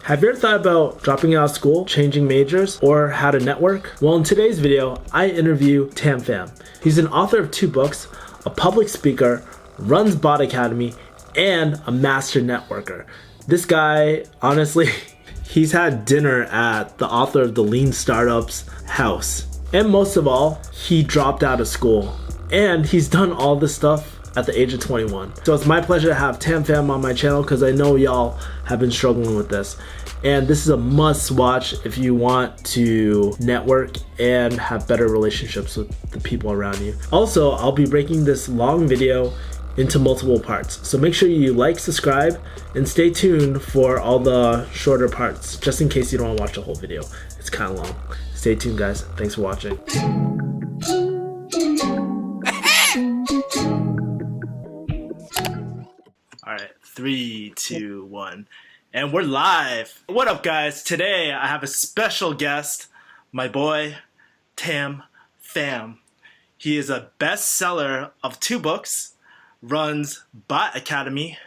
Have you ever thought about dropping out of school, changing majors, or how to network? Well, in today's video, I interview Tam Pham. He's an author of 2 books, a public speaker, runs Bot Academy, and a master networker. This guy, honestly, he's had dinner at the author of the Lean Startup's house. And most of all, he dropped out of school. And he's done all this stuff at the age of 21. So it's my pleasure to have Tam Pham on my channel because I know y'all have been struggling with this. And this is a must watch if you want to network and have better relationships with the people around you. Also, I'll be breaking this long video into multiple parts. So make sure you like, subscribe, and stay tuned for all the shorter parts, just in case you don't want to watch the whole video. It's kind of long. Stay tuned, guys. Thanks for watching. All right, 3, 2, 1. And we're live. What up, guys? Today I have a special guest, my boy, Tam Pham. He is a bestseller of 2 books, runs Bot Academy,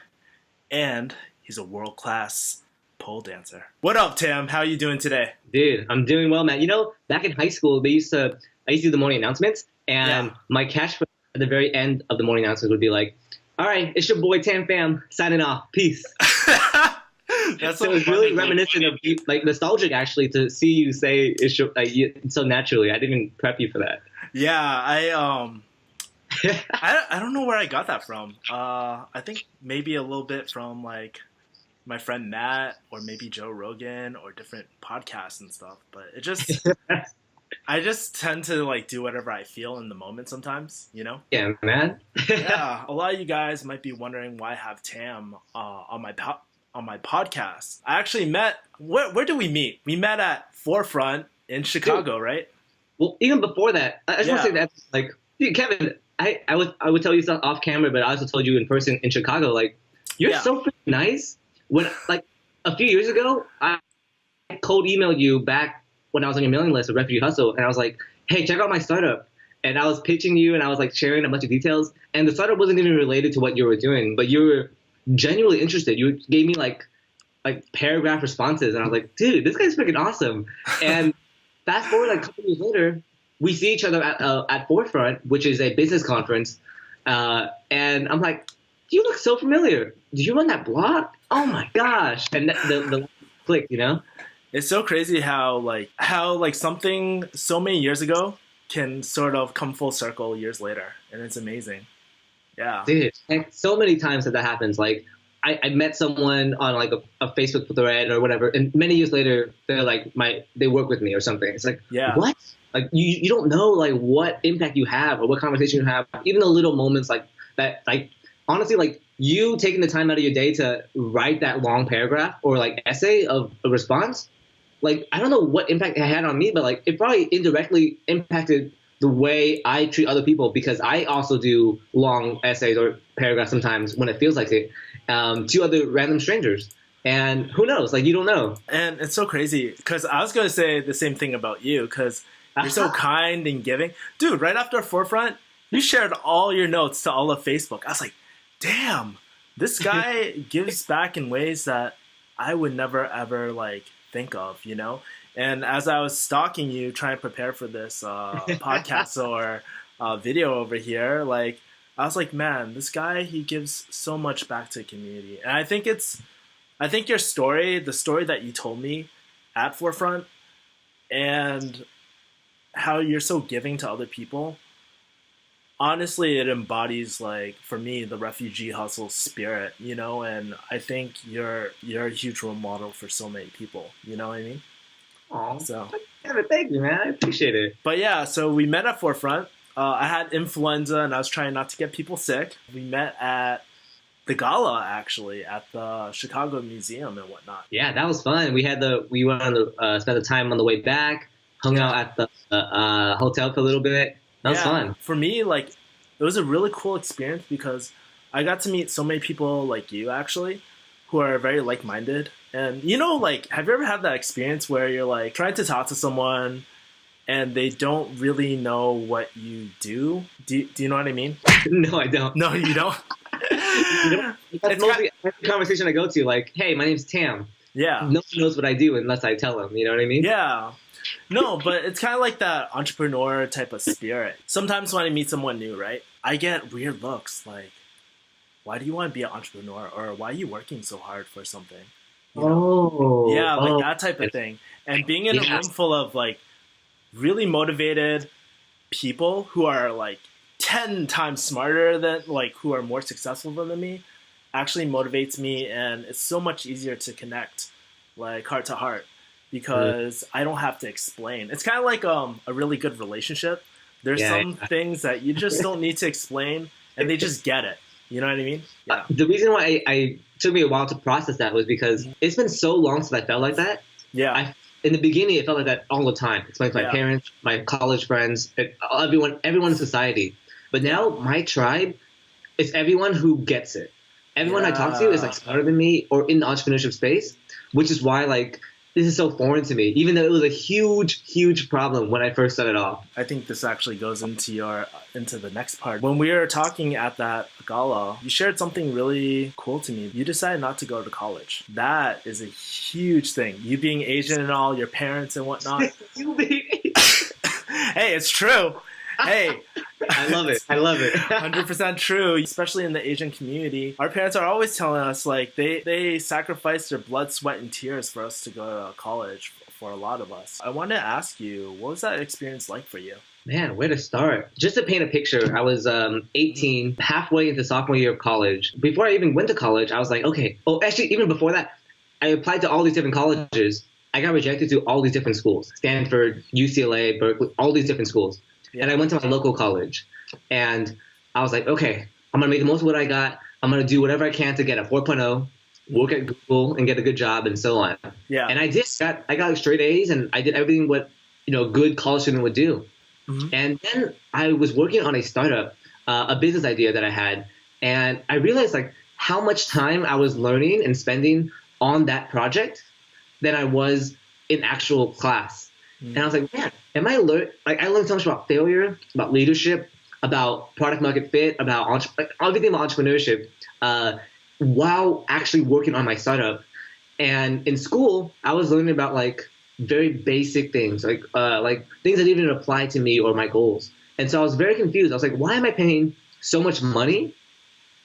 and he's a world-class pole dancer. What up, Tam? How are you doing today? Dude, I'm doing well, man. You know, back in high school, I used to do the morning announcements, and my catchphrase at the very end of the morning announcements would be like, "All right, it's your boy Tam Pham signing off. Peace." That's so it was really reminiscent of, like, nostalgic actually to see you say it's your, so naturally. I didn't even prep you for that. Yeah, I don't know where I got that from. I think maybe a little bit from like my friend Matt or maybe Joe Rogan or different podcasts and stuff. But it just I just tend to like do whatever I feel in the moment sometimes, you know? Yeah, man. Yeah, a lot of you guys might be wondering why I have Tam on my podcast. I actually met, where did we meet? We met at Forefront in Chicago, right? Well, even before that, I just want to say that, like, dude, Kevin, I would tell you stuff off camera, but I also told you in person in Chicago, like, you're so freaking nice. When, like, a few years ago, I cold emailed you back when I was on your mailing list of Refugee Hustle, and I was like, hey, check out my startup. And I was pitching you, and I was like sharing a bunch of details, and the startup wasn't even related to what you were doing, but you were genuinely interested. You gave me like paragraph responses, and I was like, dude, this guy's freaking awesome. And fast forward like a couple years later, we see each other at Forefront, which is a business conference, and I'm like, you look so familiar. Did you run that blog? Oh my gosh! And the click, you know. It's so crazy how something so many years ago can sort of come full circle years later, and it's amazing. Yeah. Dude, so many times that happens. Like, I met someone on like a Facebook thread or whatever, and many years later, they're like they work with me or something. It's like, what? Like, you don't know like what impact you have or what conversation you have. Even the little moments like that, like, honestly, like you taking the time out of your day to write that long paragraph or like essay of a response. Like, I don't know what impact it had on me, but like it probably indirectly impacted the way I treat other people, because I also do long essays or paragraphs sometimes when it feels like it, to other random strangers. And who knows? Like, you don't know. And it's so crazy because I was going to say the same thing about you because you're so kind and giving. Dude, right after Forefront, you shared all your notes to all of Facebook. I was like, damn, this guy gives back in ways that I would never, ever like think of, you know? And as I was stalking you, trying to prepare for this podcast or video over here, like, I was like, man, this guy, he gives so much back to the community. And I think your story, the story that you told me at Forefront, and how you're so giving to other people, honestly, it embodies, like, for me, the refugee hustle spirit, you know? And I think you're a huge role model for so many people, you know what I mean? Oh, so thank you, man. I appreciate it. But yeah, so we met at Forefront. I had influenza, and I was trying not to get people sick. We met at the gala, actually, at the Chicago Museum and whatnot. Yeah, that was fun. We went on spent the time on the way back, hung out at the hotel for a little bit. That was fun. For me, like, it was a really cool experience because I got to meet so many people like you, actually, who are very like-minded. And, you know, like, have you ever had that experience where you're, like, trying to talk to someone and they don't really know what you do? Do you know what I mean? No, I don't. No, you don't? That's mostly every conversation I go to, like, hey, my name's Tam. Yeah. no one knows what I do unless I tell them. You know what I mean? Yeah. No, but it's kind of like that entrepreneur type of spirit. Sometimes when I meet someone new, right, I get weird looks like, why do you want to be an entrepreneur? Or why are you working so hard for something? You know? Yeah, like that type of thing. And being in a room full of like really motivated people who are like 10 times smarter than, like, who are more successful than me actually motivates me, and it's so much easier to connect like heart to heart because I don't have to explain. It's kind of like a really good relationship. There's some things that you just don't need to explain and they just get it. You know what I mean? Yeah. The reason why I took me a while to process that was because it's been so long since I felt like that. Yeah. In the beginning, it felt like that all the time. It's like my parents, my college friends, everyone in society. But now my tribe is everyone who gets it. Everyone I talk to is like smarter than me or in the entrepreneurship space, which is why like this is so foreign to me, even though it was a huge, huge problem when I first started off. I think this actually goes into the next part. When we were talking at that gala, you shared something really cool to me. You decided not to go to college. That is a huge thing. You being Asian and all, your parents and whatnot. You being Hey, it's true. Hey. I love it. I love it. 100% true, especially in the Asian community. Our parents are always telling us like they sacrifice their blood, sweat, and tears for us to go to college for a lot of us. I wanted to ask you, what was that experience like for you? Man, where to start? Just to paint a picture, I was 18, halfway into sophomore year of college. Before I even went to college, I was like, okay. Oh, actually, even before that, I applied to all these different colleges. I got rejected to all these different schools. Stanford, UCLA, Berkeley, all these different schools. Yeah. And I went to my local college. And I was like, okay, I'm going to make the most of what I got. I'm going to do whatever I can to get a 4.0, work at Google, and get a good job, and so on. Yeah. And I did. I got straight A's, and I did everything what a good college student would do. Mm-hmm. And then I was working on a startup, a business idea that I had. And I realized like how much time I was learning and spending on that project than I was in actual class. Mm-hmm. And I was like, man, I learned so much about failure, about leadership, about product market fit, about everything about entrepreneurship while actually working on my startup. And in school, I was learning about like very basic things, like things that didn't even apply to me or my goals. And so I was very confused. I was like, why am I paying so much money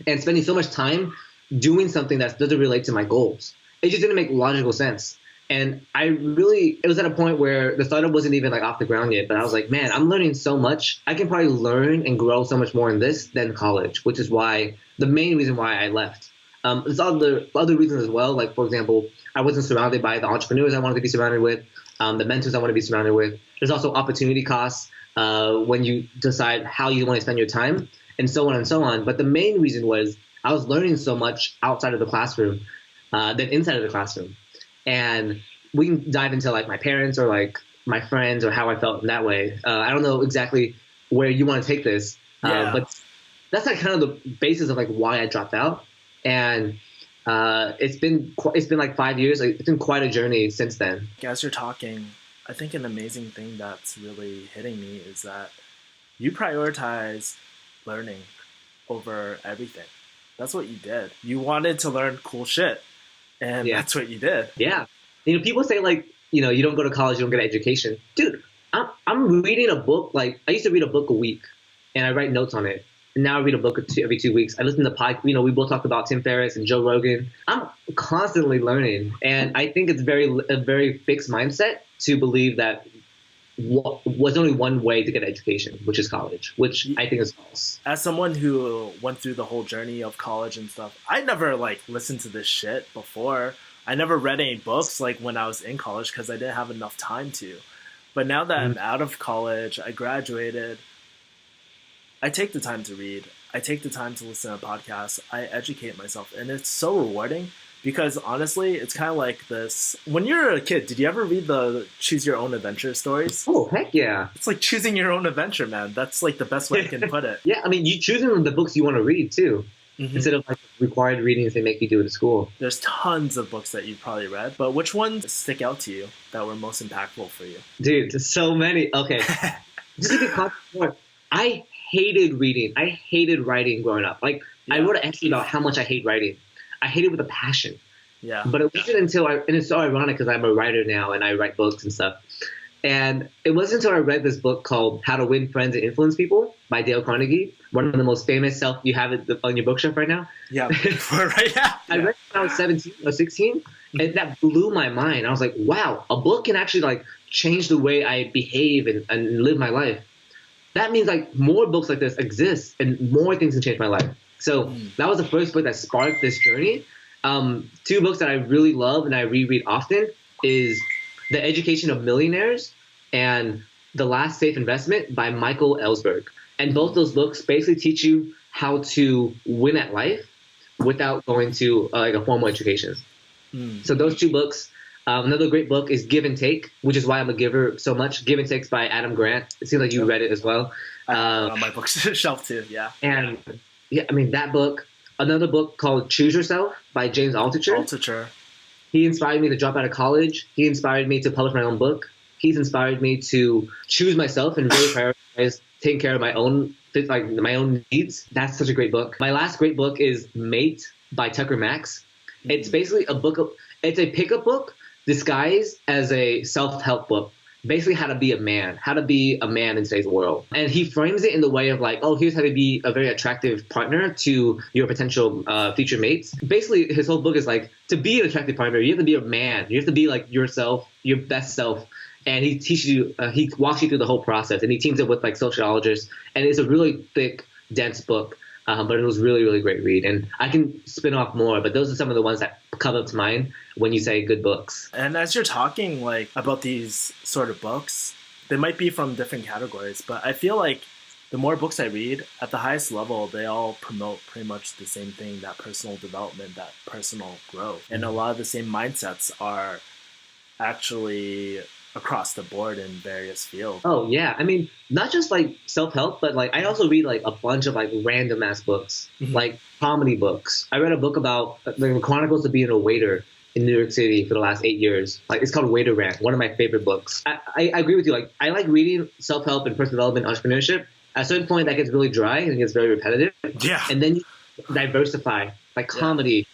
and spending so much time doing something that doesn't relate to my goals? It just didn't make logical sense. And it was at a point where the startup wasn't even like off the ground yet, but I was like, man, I'm learning so much. I can probably learn and grow so much more in this than college, which is the main reason why I left. There's other reasons as well. Like, for example, I wasn't surrounded by the entrepreneurs I wanted to be surrounded with, the mentors I want to be surrounded with. There's also opportunity costs when you decide how you want to spend your time, and so on and so on. But the main reason was I was learning so much outside of the classroom than inside of the classroom. And we can dive into like my parents or like my friends or how I felt in that way. I don't know exactly where you want to take this, but that's like kind of the basis of like why I dropped out. And it's been like 5 years. Like, it's been quite a journey since then. As you're talking, I think an amazing thing that's really hitting me is that you prioritize learning over everything. That's what you did. You wanted to learn cool shit. And that's what you did. Yeah. People say like, you don't go to college, you don't get an education. Dude, I'm reading a book. Like, I used to read a book a week and I write notes on it. And now I read a book every 2 weeks. I listen to podcasts. We both talked about Tim Ferriss and Joe Rogan. I'm constantly learning. And I think it's a very fixed mindset to believe that was only one way to get an education, which is college, which I think is false. As someone who went through the whole journey of college and stuff, I never like listened to this shit before. I never read any books like when I was in college because I didn't have enough time to. But now that I'm out of college, I graduated, I take the time to read. I take the time to listen to podcasts. I educate myself. And it's so rewarding. Because honestly, it's kind of like this. When you're a kid, did you ever read the Choose Your Own Adventure stories? Oh, heck yeah. It's like choosing your own adventure, man. That's like the best way I can put it. Yeah, I mean, you choosing the books you want to read, too. Mm-hmm. Instead of like required readings they make you do at school. There's tons of books that you've probably read, but which ones stick out to you that were most impactful for you? Dude, there's so many. Okay. Just to get context, I hated reading. I hated writing growing up. Like, I wrote an essay about how much I hate writing. I hate it with a passion. Yeah. But it wasn't until and it's so ironic because I'm a writer now and I write books and stuff. And it wasn't until I read this book called How to Win Friends and Influence People by Dale Carnegie, one of the most famous you have it on your bookshelf right now. Yeah. Right now. I read it when I was 17 or 16, and that blew my mind. I was like, wow, a book can actually like change the way I behave and live my life. That means like more books like this exist and more things can change my life. So that was the first book that sparked this journey. Two books that I really love and I reread often is The Education of Millionaires and The Last Safe Investment by Michael Ellsberg. And both those books basically teach you how to win at life without going to like a formal education. So those two books. Another great book is Give and Take, which is why I'm a giver so much. Give and Take by Adam Grant. It seems like you read it as well. I have it on my bookshelf too, yeah. And yeah, I mean, that book. Another book called Choose Yourself by James Altucher. He inspired me to drop out of college. He inspired me to publish my own book. He's inspired me to choose myself and really prioritize taking care of my own needs. That's such a great book. My last great book is Mate by Tucker Max. It's basically it's a pickup book disguised as a self-help book. Basically how to be a man in today's world. And he frames it in the way of like, oh, here's how to be a very attractive partner to your potential future mates. Basically, his whole book is like, to be an attractive partner, you have to be a man. You have to be like yourself, your best self. And he teaches you, he walks you through the whole process. And he teams up with like sociologists. And it's a really thick, dense book. But it was really, really great read. And I can spin off more, but those are some of the ones that come up to mind when you say good books. And as you're talking like about these sort of books, they might be from different categories, but I feel like the more books I read, at the highest level, they all promote pretty much the same thing, that personal development, that personal growth. And a lot of the same mindsets are actually across the board in various fields. Oh yeah, I mean, not just like self-help, but like I also read like a bunch of like random ass books, like comedy books. I read a book about the Chronicles of Being a Waiter in New York City for the last 8 years. Like it's called Waiter Rant, one of my favorite books. I agree with you. Like I like reading self-help and personal development, entrepreneurship. At a certain point, that gets really dry and it gets very repetitive. Yeah. And then you diversify, like comedy.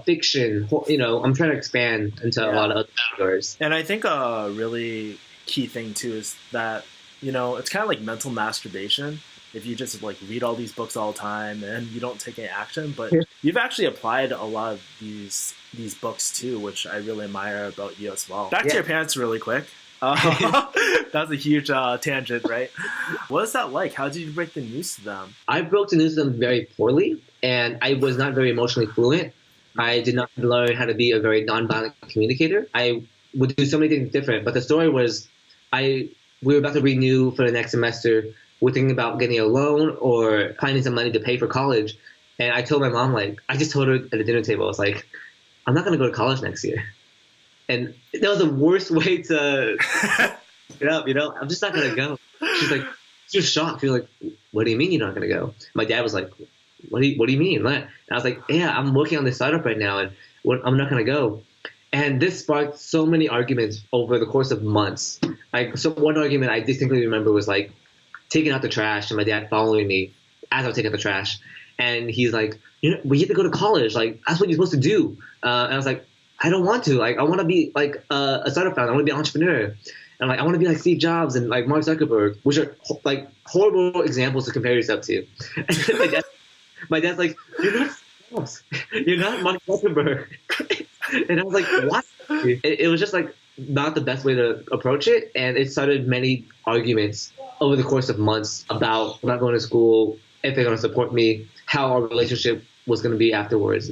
Fiction, I'm trying to expand into a lot of other categories. And I think a really key thing too is that, it's kind of like mental masturbation. If you just like read all these books all the time and you don't take any action, but you've actually applied a lot of these books too, which I really admire about you as well. Back to your parents really quick. That's a huge tangent, right? What is that like? How did you break the news to them? I broke the news to them very poorly, and I was not very emotionally fluent. I did not learn how to be a very nonviolent communicator. I would do so many things different, but the story was we were about to renew for the next semester. We're thinking about getting a loan or finding some money to pay for college. And I told my mom, I just told her at the dinner table, I was like, I'm not going to go to college next year. And that was the worst way to get up, I'm just not going to go. She's like, she was shocked. She was like, what do you mean you're not going to go? My dad was like, what do you mean? And I was like, yeah, I'm working on this startup right now, and I'm not going to go. And this sparked so many arguments over the course of months. So one argument I distinctly remember was taking out the trash, and my dad following me as I was taking out the trash. And he's like, we have to go to college. That's what you're supposed to do. And I was like, I don't want to. I want to be a startup founder. I want to be an entrepreneur. And I want to be like Steve Jobs and like Mark Zuckerberg, which are horrible examples to compare yourself to. My dad's like, you're not Jobs. You're not Mark Zuckerberg. And I was like, what? It was just not the best way to approach it. And it started many arguments over the course of months about not going to school, if they're going to support me, how our relationship was going to be afterwards.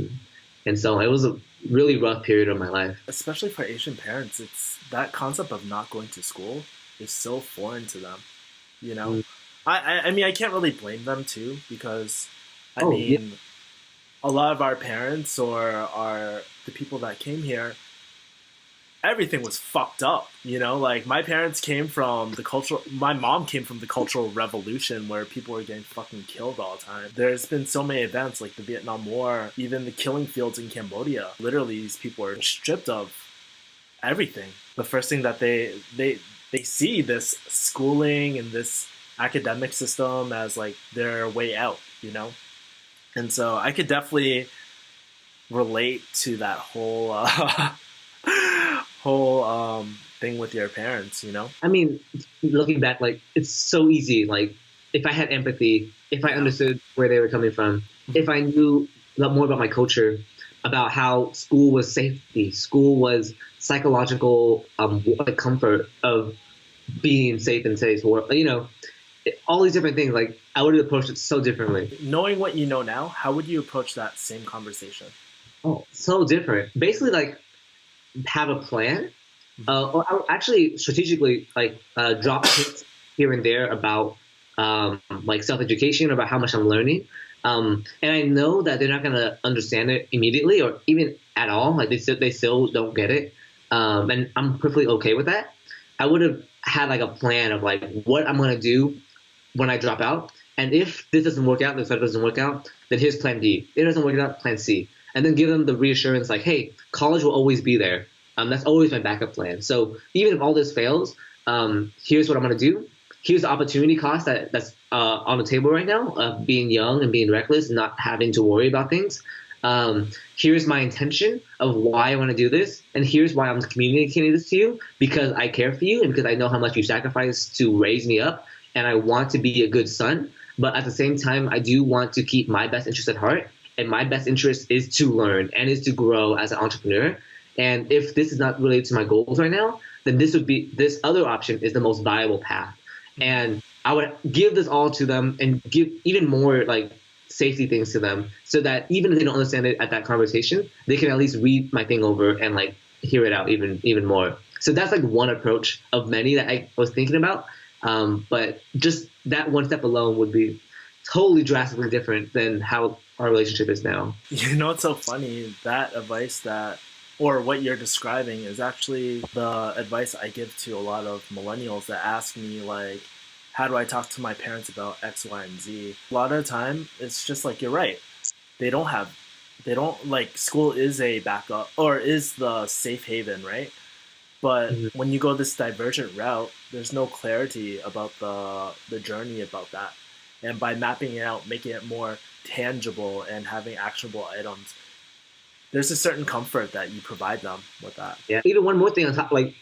And so it was a really rough period of my life. Especially for Asian parents, it's that concept of not going to school is so foreign to them. I mean, I can't really blame them too, because a lot of our parents or the people that came here, everything was fucked up, my parents came from my mom came from the Cultural Revolution, where people were getting fucking killed all the time. There's been so many events like the Vietnam War, even the killing fields in Cambodia. Literally, these people are stripped of everything. The first thing that they see this schooling and this academic system as their way out, And so I could definitely relate to that whole whole thing with your parents, you know? I mean, looking back, like it's so easy. Like if I had empathy, if I understood where they were coming from, if I knew a lot more about my culture, about how school was safety, school was psychological comfort of being safe and safe, or all these different things. Like I would have approached it so differently. Knowing what you know now, how would you approach that same conversation? Oh, so different. Basically, like have a plan, or I would actually strategically drop hints here and there about like self-education, about how much I'm learning. And I know that they're not gonna understand it immediately or even at all. Like they still don't get it, and I'm perfectly okay with that. I would have had like a plan of like what I'm gonna do when I drop out, and if this doesn't work out, this doesn't work out, then here's plan B. If it doesn't work out, plan C, and then give them the reassurance like, hey, college will always be there. That's always my backup plan. So even if all this fails, here's what I'm gonna do. Here's the opportunity cost that's on the table right now of being young and being reckless and not having to worry about things. Here's my intention of why I want to do this, and here's why I'm communicating this to you, because I care for you and because I know how much you sacrificed to raise me up, and I want to be a good son. But at the same time, I do want to keep my best interest at heart, and my best interest is to learn and is to grow as an entrepreneur. And if this is not related to my goals right now, then this other option is the most viable path. And I would give this all to them and give even more like safety things to them, so that even if they don't understand it at that conversation, they can at least read my thing over and like hear it out even more. So that's like one approach of many that I was thinking about. But just that one step alone would be totally drastically different than how our relationship is now. You know, it's so funny, that advice or what you're describing is actually the advice I give to a lot of millennials that ask me, like, how do I talk to my parents about X, Y, and Z? A lot of the time, it's just like, you're right. They don't like, school is a backup or is the safe haven, right? But when you go this divergent route, there's no clarity about the journey about that. And by mapping it out, making it more tangible and having actionable items, there's a certain comfort that you provide them with that. Yeah. Even one more thing on top, like,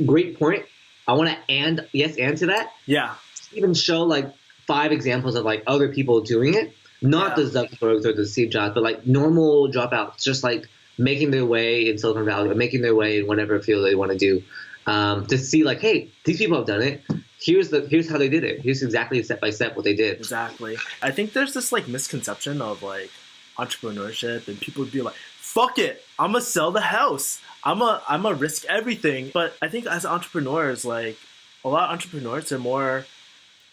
great point. I want to and to that. Yeah. Even show like 5 examples of like other people doing it, not the Zuckerbergs or the Steve Jobs, but like normal dropouts, just like making their way in Silicon Valley or making their way in whatever field they want to do, to see like, hey, these people have done it. Here's how they did it. Here's exactly step by step what they did. Exactly. I think there's this like misconception of like entrepreneurship, and people would be like, fuck it, I'm gonna sell the house. I'm gonna risk everything. But I think as entrepreneurs, like a lot of entrepreneurs are more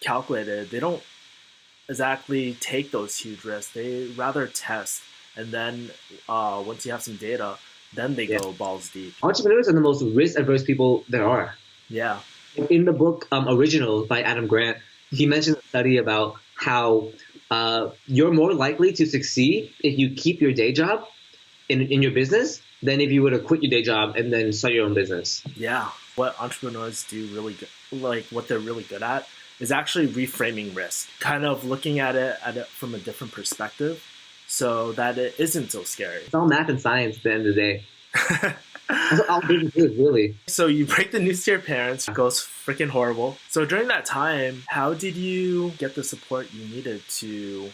calculated. They don't exactly take those huge risks. They rather test, and then once you have some data, then they go balls deep. Entrepreneurs are the most risk-averse people there are. Yeah. In the book Original by Adam Grant, he mentions a study about how you're more likely to succeed if you keep your day job in your business than if you were to quit your day job and then start your own business. Yeah. What entrepreneurs do really good, like what they're really good at, is actually reframing risk, kind of looking at it from a different perspective so that it isn't so scary. It's all math and science at the end of the day. That's what all business is, really. So you break the news to your parents, it goes freaking horrible. So during that time, how did you get the support you needed to,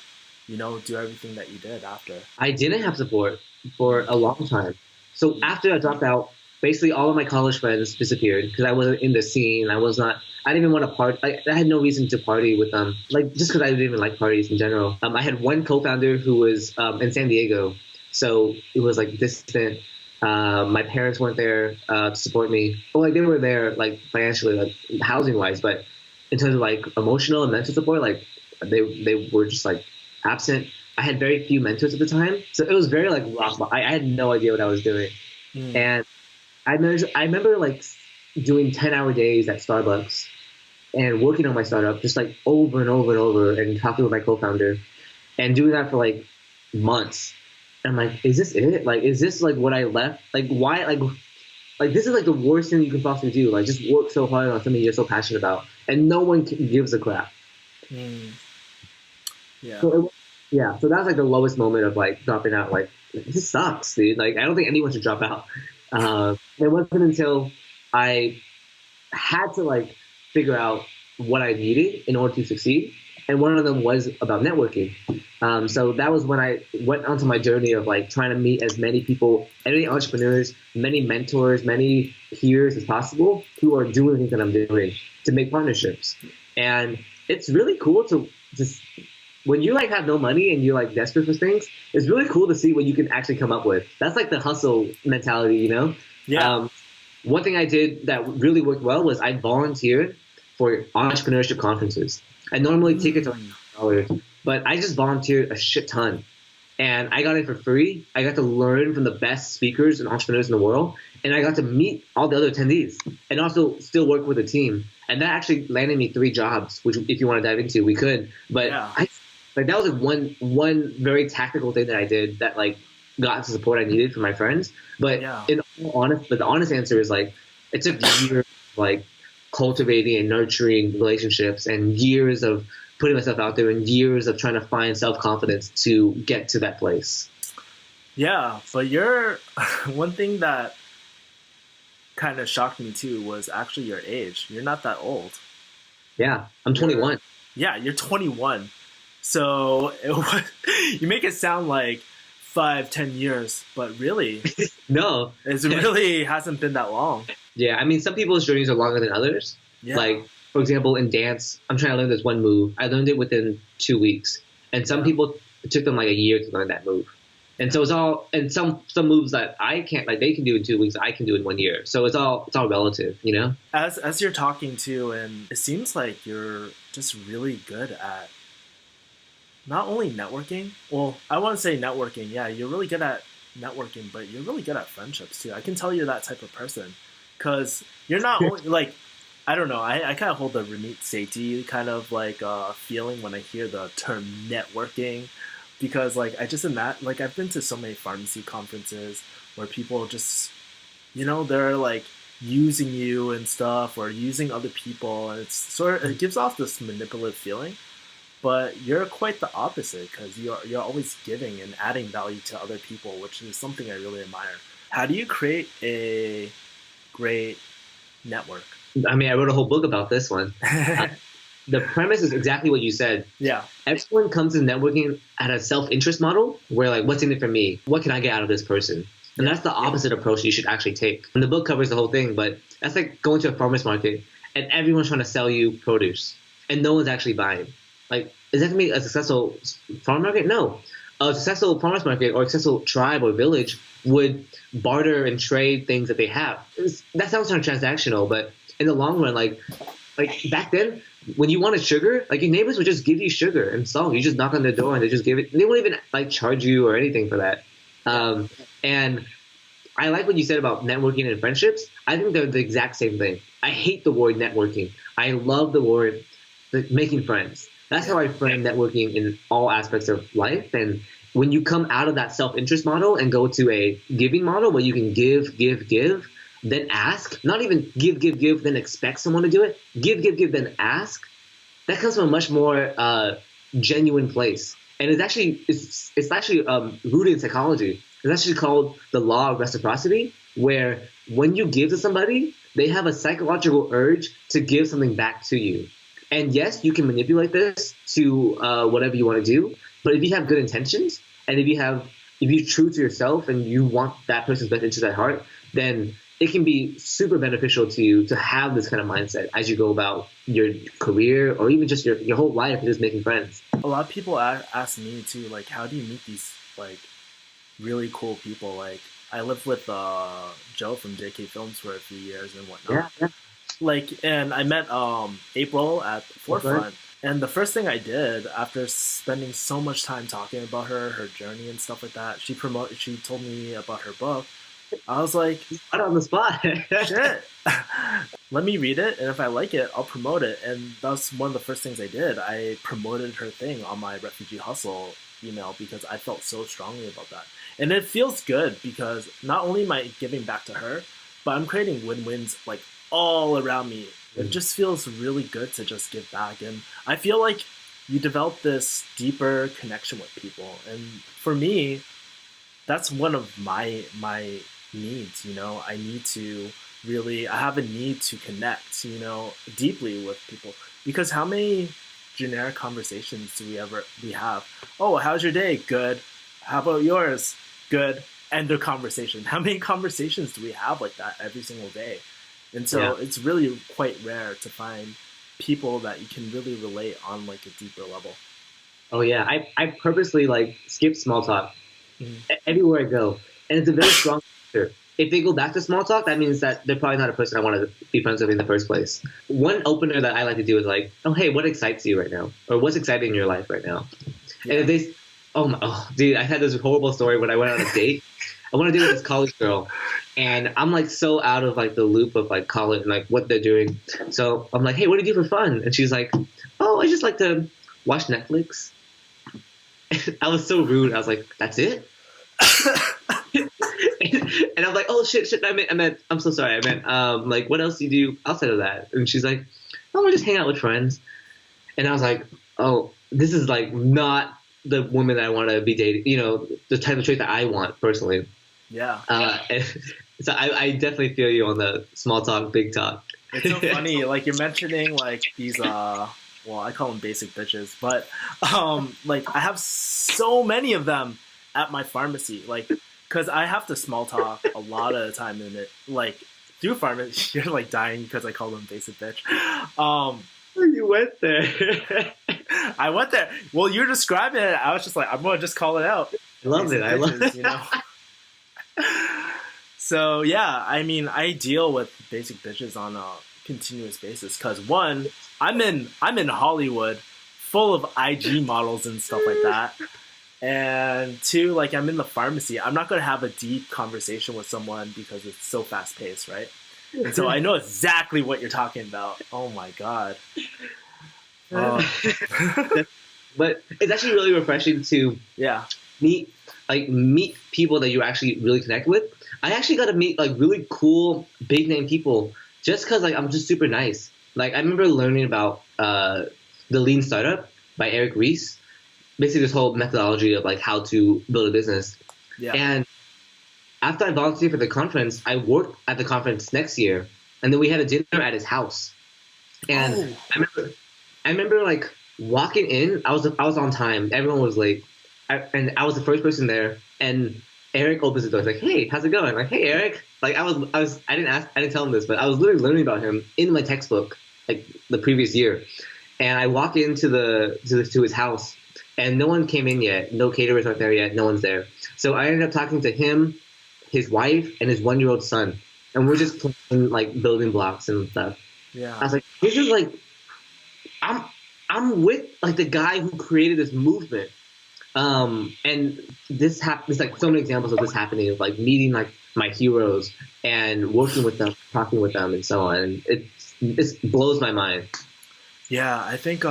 do everything that you did after? I didn't have support for a long time. So after I dropped out, basically all of my college friends disappeared because I wasn't in the scene. I didn't even want to party. I had no reason to party with them, like just because I didn't even like parties in general. I had one co-founder who was in San Diego, so it was like distant. My parents weren't there to support me. Well, like they were there like financially, like housing wise, but in terms of like emotional and mental support, like they were just like absent. I had very few mentors at the time, so it was very like rock. I had no idea what I was doing, and I remember like doing 10-hour days at Starbucks and working on my startup just like over and over and over, and talking with my co-founder and doing that for like months. And I'm like, is this it? Like, is this like what I left? Like, why? Like this is like the worst thing you can possibly do. Like, just work so hard on something you're so passionate about, and no one gives a crap. Yeah. So that's like the lowest moment of like dropping out. Like this sucks, dude. Like, I don't think anyone should drop out. It wasn't until I had to like figure out what I needed in order to succeed. And one of them was about networking. So that was when I went onto my journey of like trying to meet as many people, many entrepreneurs, many mentors, many peers as possible who are doing things that I'm doing to make partnerships. And it's really cool to just, when you like have no money and you're like desperate for things, it's really cool to see what you can actually come up with. That's like the hustle mentality, you know? Yeah. One thing I did that really worked well was I volunteered for entrepreneurship conferences. I normally tickets are $100, but I just volunteered a shit ton. And I got it for free. I got to learn from the best speakers and entrepreneurs in the world. And I got to meet all the other attendees and also still work with a team. And that actually landed me 3 jobs, which if you want to dive into, we could. But that was like one very tactical thing that I did that like got the support I needed from my friends. But the honest answer is like it took years of like cultivating and nurturing relationships and years of putting myself out there and years of trying to find self-confidence to get to that place. Yeah, but you're one thing that kind of shocked me too was actually your age. You're not that old. Yeah, I'm 21. You're 21. So you make it sound like 5-10 years, but really, no, it really hasn't been that long. Yeah, I mean, some people's journeys are longer than others. Yeah. Like, for example, in dance, I'm trying to learn this one move. I learned it within 2 weeks. And some people, it took them like a year to learn that move. And so it's all, and some moves that I can't, like they can do in 2 weeks, I can do in 1 year. So it's all relative, you know? As you're talking to, and it seems like you're just really good at not only networking. Well, I want to say networking. Yeah, you're really good at networking, but you're really good at friendships too. I can tell you're that type of person. Because you're not only, like, I don't know, I kind of hold the Ramit Sethi kind of, like, feeling when I hear the term networking. Because, like, I just imagine, like, I've been to so many pharmacy conferences where people just, you know, they're, like, using you and stuff or using other people. And it's it gives off this manipulative feeling. But you're quite the opposite because you're always giving and adding value to other people, which is something I really admire. How do you create a great network? I mean, I wrote a whole book about this one. The premise is exactly what you said. Yeah. Everyone comes to networking at a self-interest model where like, what's in it for me? What can I get out of this person? And that's the opposite approach you should actually take. And the book covers the whole thing, but that's like going to a farmer's market and everyone's trying to sell you produce and no one's actually buying. Like, is that going to be a successful farm market? No. A successful farmer's market or a successful tribe or village would barter and trade things that they have. That sounds kind of transactional, but in the long run, like back then, when you wanted sugar, like your neighbors would just give you sugar and salt. You just knock on their door and they just give it. They won't even like charge you or anything for that. And I like what you said about networking and friendships. I think they're the exact same thing. I hate the word networking. I love the word making friends. That's how I frame networking in all aspects of life. And when you come out of that self-interest model and go to a giving model where you can give, then ask, not even give, then expect someone to do it. Give, then ask. That comes from a much more genuine place. And it's actually rooted in psychology. It's actually called the law of reciprocity, where when you give to somebody, they have a psychological urge to give something back to you. And yes, you can manipulate this to whatever you want to do. But if you have good intentions and if you're true to yourself and you want that person's best interest at heart, then it can be super beneficial to you to have this kind of mindset as you go about your career or even just your whole life, just making friends. A lot of people ask me too, like, how do you meet these like really cool people? Like, I lived with Joe from JK Films for a few years and whatnot. Yeah. Like, and I met April at Forefront. And the first thing I did after spending so much time talking about her journey and stuff like that, she told me about her book. I was like, right on the spot. Shit. Let me read it, and if I like it, I'll promote it. And that's one of the first things I did. I promoted her thing on my Refugee Hustle email because I felt so strongly about that. And it feels good because not only am I giving back to her, but I'm creating win-wins like all around me. It just feels really good to just give back. And I feel like you develop this deeper connection with people. And for me, that's one of my needs. I have a need to connect, deeply with people, because how many generic conversations do we have? Oh, how's your day? Good. How about yours? Good. End of conversation. How many conversations do we have like that every single day? And so it's really quite rare to find people that you can really relate on like a deeper level. Oh yeah, I purposely like skip small talk everywhere I go, and it's a very strong factor. If they go back to small talk, that means that they're probably not a person I want to be friends with in the first place. One opener that I like to do is like, oh hey, what excites you right now, or what's exciting in your life right now? Yeah. And if they, dude, I had this horrible story when I went on a date. I want to date with this college girl, and I'm like so out of like the loop of like college and like what they're doing. So I'm like, hey, what do you do for fun? And she's like, oh, I just like to watch Netflix. I was so rude. I was like, that's it? And I'm like, oh shit, I meant, I'm so sorry. I meant, like, what else do you do outside of that? And she's like, oh, I just hang out with friends. And I was like, oh, this is like not the woman that I want to be dating, the type of trait that I want personally. Yeah. So I definitely feel you on the small talk, big talk. It's so funny. Like you're mentioning like these, well, I call them basic bitches, but like I have so many of them at my pharmacy, like, because I have to small talk a lot of the time in it, like through pharmacy. You're like dying because I call them basic bitch. You went there. I went there. Well, you're describing it. I was just like, I'm gonna just call it out. I love it. I love it. So yeah, I mean, I deal with basic bitches on a continuous basis because one, I'm in Hollywood, full of IG models and stuff like that. And two, like I'm in the pharmacy. I'm not going to have a deep conversation with someone because it's so fast paced, right? And so I know exactly what you're talking about. Oh my God. But it's actually really refreshing to meet people that you actually really connect with. I actually got to meet like really cool big name people just because like I'm just super nice. Like I remember learning about the Lean Startup by Eric Ries. Basically this whole methodology of like how to build a business. Yeah. And after I volunteered for the conference, I worked at the conference next year, and then we had a dinner at his house. And I remember like walking in. I was on time. Everyone was late, and I was the first person there. And Eric opens the door. He's like, "Hey, how's it going?" I'm like, "Hey, Eric." Like I didn't tell him this, but I was literally learning about him in my textbook like the previous year. And I walk into to his house. And no one came in yet. No caterers aren't there yet. No one's there. So I ended up talking to him, his wife, and his 1-year-old son. And we're just playing like building blocks and stuff. Yeah. I was like, this is like, I'm with like the guy who created this movement. And there's like so many examples of this happening, of like meeting like my heroes and working with them, talking with them, and so on. And it blows my mind. Yeah, I think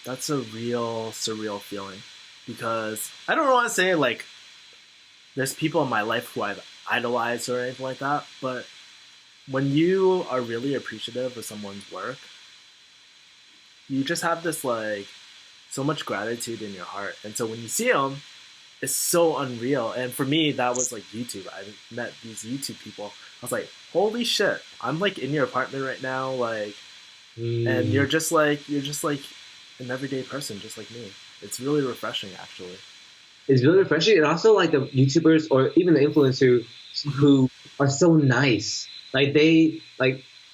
that's a real surreal feeling, because I don't want to say like there's people in my life who I've idolized or anything like that, but when you are really appreciative of someone's work, you just have this like so much gratitude in your heart. And so when you see them, it's so unreal. And for me, that was like YouTube. I met these YouTube people. I was like, holy shit, I'm like in your apartment right now, like, and you're just like an everyday person, just like me. It's really refreshing, actually. It's really refreshing, and also like the YouTubers or even the influencers who are so nice. Like they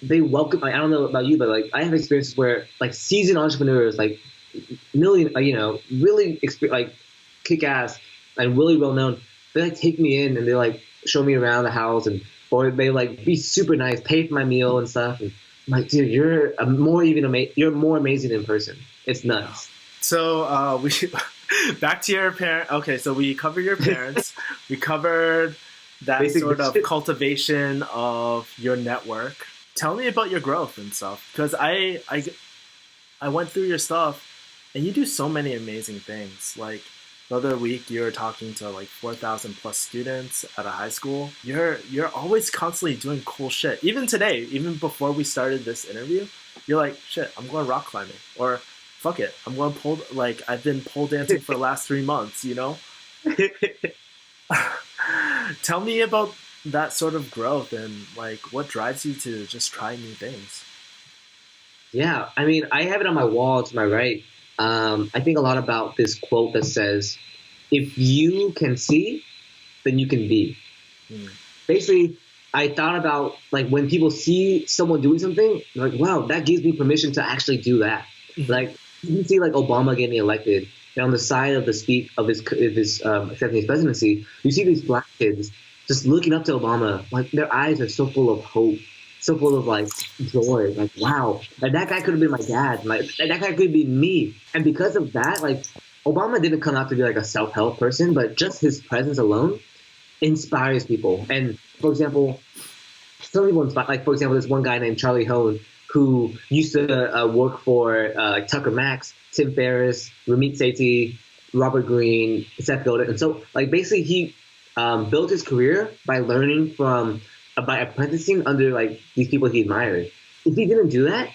welcome. Like, I don't know about you, but like I have experiences where like seasoned entrepreneurs, like really like kick ass and really well known. They like take me in and they like show me around the house, or they like be super nice, pay for my meal and stuff. And I'm like, dude, you're more amazing in person. It's nuts. So we back to your parent. Okay, so we covered your parents. We covered that sort of cultivation of your network. Tell me about your growth and stuff, because I went through your stuff, and you do so many amazing things. Like the other week, you were talking to like 4,000 plus students at a high school. You're always constantly doing cool shit. Even today, even before we started this interview, you're like, shit, I'm going rock climbing, or fuck it, I'm going I've been pole dancing for the last 3 months, Tell me about that sort of growth and like what drives you to just try new things. Yeah, I mean, I have it on my wall to my right. I think a lot about this quote that says, "If you can see, then you can be." Mm. Basically, I thought about like when people see someone doing something, they're like, wow, that gives me permission to actually do that. Mhm. Like you can see like Obama getting elected, and on the side of the speak of his accepting his presidency, you see these black kids just looking up to Obama, like their eyes are so full of hope, so full of like joy, like wow, like that guy could have been my dad, like that guy could be me, and because of that, like Obama didn't come out to be like a self help person, but just his presence alone inspires people. And for example, some people inspire, like for example, this one guy named Charlie Hone who used to work for like Tucker Max, Tim Ferriss, Ramit Sethi, Robert Greene, Seth Godin, and so like basically he built his career by learning from by apprenticing under like these people he admired. If he didn't do that,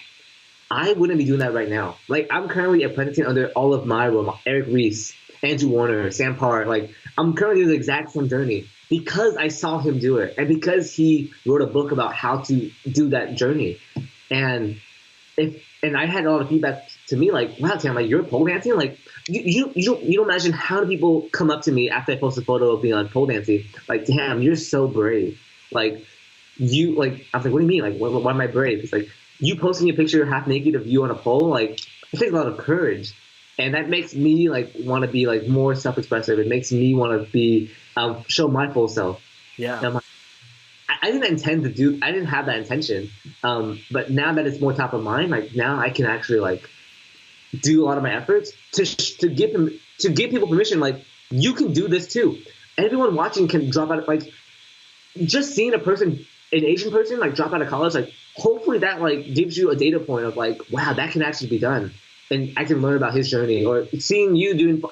I wouldn't be doing that right now. Like I'm currently apprenticing under all of my role models, Eric Ries, Andrew Warner, Sam Parr. Like I'm currently doing the exact same journey because I saw him do it and because he wrote a book about how to do that journey. And and I had a lot of feedback to me like, wow, Tam, like you're pole dancing, like you don't imagine how many people come up to me after I post a photo of being on pole dancing, like, damn, you're so brave. Like you like I was like, what do you mean? Like why am I brave? It's like you posting a picture half naked of you on a pole, like it takes a lot of courage. And that makes me like want to be like more self-expressive. It makes me want to be show my full self. Yeah. And I didn't intend to do. I didn't have that intention. But now that it's more top of mind, like now I can actually like do a lot of my efforts to give people permission. Like you can do this too. Everyone watching can drop out. Like just seeing an Asian person, like drop out of college, like hopefully that like gives you a data point of like, wow, that can actually be done, and I can learn about his journey. Or seeing you doing,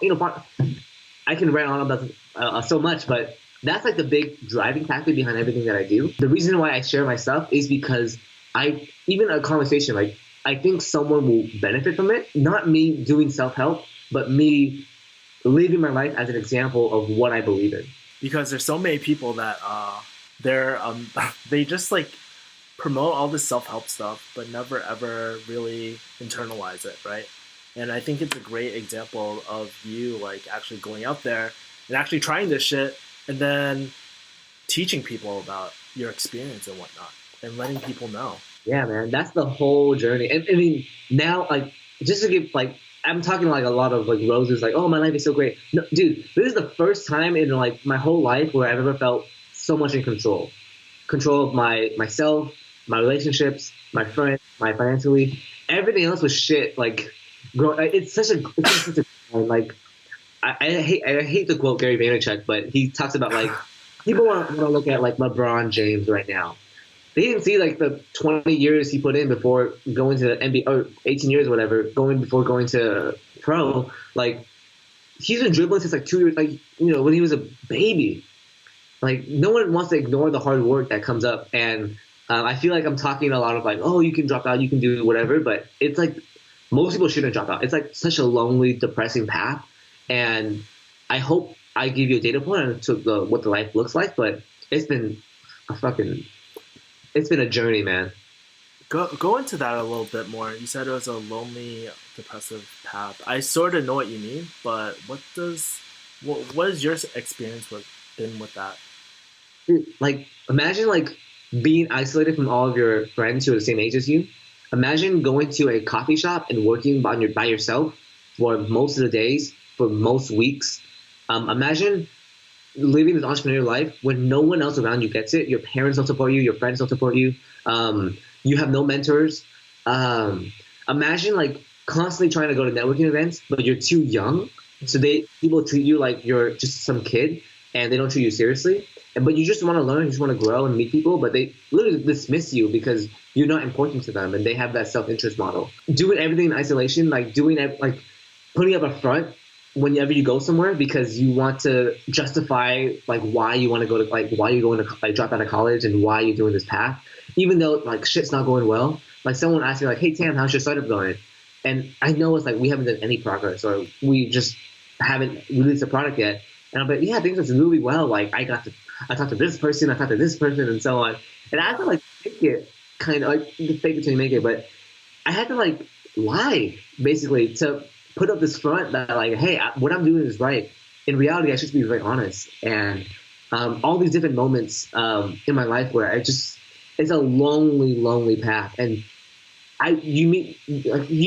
I can rant on about so much, but that's like the big driving factor behind everything that I do. The reason why I share my stuff is because even a conversation, like I think someone will benefit from it. Not me doing self help, but me living my life as an example of what I believe in. Because there's so many people that they're they just like promote all this self-help stuff but never ever really internalize it, right? And I think it's a great example of you like actually going out there and actually trying this shit and then teaching people about your experience and whatnot and letting people know. Yeah, man, that's the whole journey. And I mean, now like just to give like I'm talking like a lot of like roses, like, oh, my life is so great. No, dude, this is the first time in like my whole life where I've ever felt so much in control. Control of myself, my relationships, my friends, my financially. Everything else was shit. Like, it's such a like. I hate to quote Gary Vaynerchuk, but he talks about like people want to look at like LeBron James right now. They didn't see like the 20 years he put in before going to the NBA, or 18 years or whatever, before going to pro. Like he's been dribbling since like 2 years, like when he was a baby. Like no one wants to ignore the hard work that comes up, and I feel like I'm talking a lot of like, oh, you can drop out, you can do whatever, but it's like most people shouldn't drop out. It's like such a lonely, depressing path, and I hope I give you a data point to what the life looks like, but it's been it's been a journey, man. Go into that a little bit more. You said it was a lonely, depressive path. I sort of know what you mean, but what is your experience been with that? Dude, like imagine like being isolated from all of your friends who are the same age as you. Imagine going to a coffee shop and working by yourself for most of the days, for most weeks. Imagine living this entrepreneurial life when no one else around you gets it. Your parents don't support you. Your friends don't support you. You have no mentors. Imagine like constantly trying to go to networking events, but you're too young. So people treat you like you're just some kid and they don't treat you seriously. But you just want to learn, you just want to grow and meet people, but they literally dismiss you because you're not important to them and they have that self-interest model. Doing everything in isolation, like putting up a front whenever you go somewhere because you want to justify like why you want to go to like why you're going to like drop out of college and why you're doing this path, even though like shit's not going well. Like someone asked me like, hey Tam, how's your startup going? And I know it's like we haven't done any progress or we just haven't released a product yet. And I'm like, yeah, things are really well. Like I talked to this person, I talked to this person, and so on. And I had to like fake it, kind of like fake it till you make it. But I had to like lie basically to put up this front that like, hey, what I'm doing is right. In reality, I should be very honest. And all these different moments in my life where it's a lonely, lonely path. And you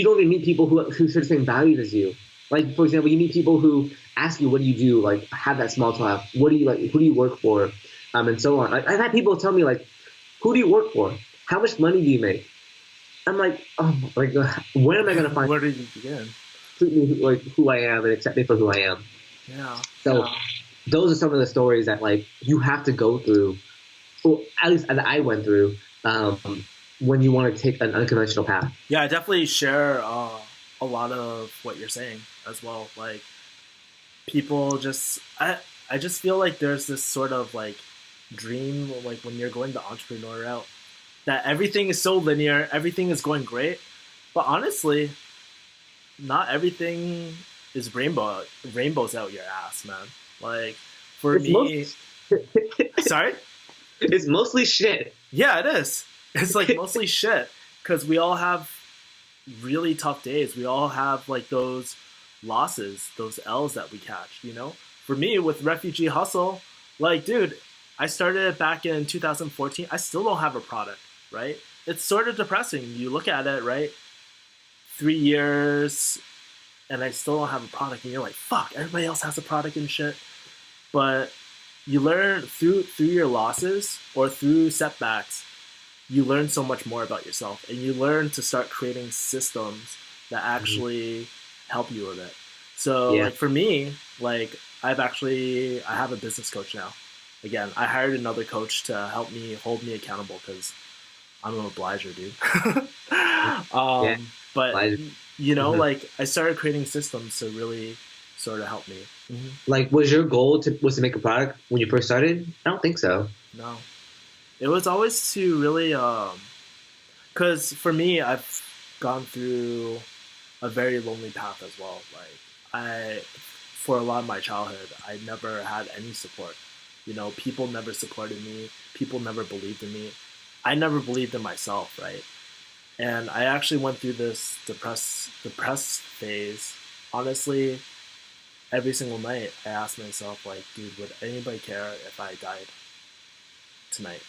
don't even meet people who share the same values as you. Like, for example, you meet people who ask you, what do you do? Like, have that small talk. What do you like? Who do you work for? And so on. I've had people tell me, like, who do you work for? How much money do you make? I'm like, oh, like, when am I going to find where do you begin? Like, who I am and accept me for who I am? Yeah. So those are some of the stories that, like, you have to go through, or at least that I went through, when you want to take an unconventional path. Yeah, I definitely share a lot of what you're saying as well. Like, people just, I just feel like there's this sort of like dream, like when you're going the entrepreneur route, that everything is so linear, everything is going great, but honestly, not everything is rainbows out your ass, man. Like, for me, sorry? It's mostly shit. Yeah, it is. It's like mostly shit, because we all have really tough days. We all have like those losses, those L's that we catch, you know? For me, with Refugee Hustle, like, dude, I started it back in 2014. I still don't have a product, right? It's sort of depressing. You look at it, right? 3 years, and I still don't have a product, and you're like, fuck, everybody else has a product and shit. But you learn through your losses or through setbacks, you learn so much more about yourself, and you learn to start creating systems that actually help you with it. So like for me, like I have a business coach now. Again, I hired another coach to help me hold me accountable, because I'm an obliger, dude. But you know, like I started creating systems to really sort of help me. Like, was your goal to make a product when you first started? I don't think so. No. It was always to really, because for me, I've gone through a very lonely path as well. Like, for a lot of my childhood, I never had any support. You know, people never supported me. People never believed in me. I never believed in myself, right? And I actually went through this depressed phase. Honestly, every single night, I asked myself, like, dude, would anybody care if I died tonight?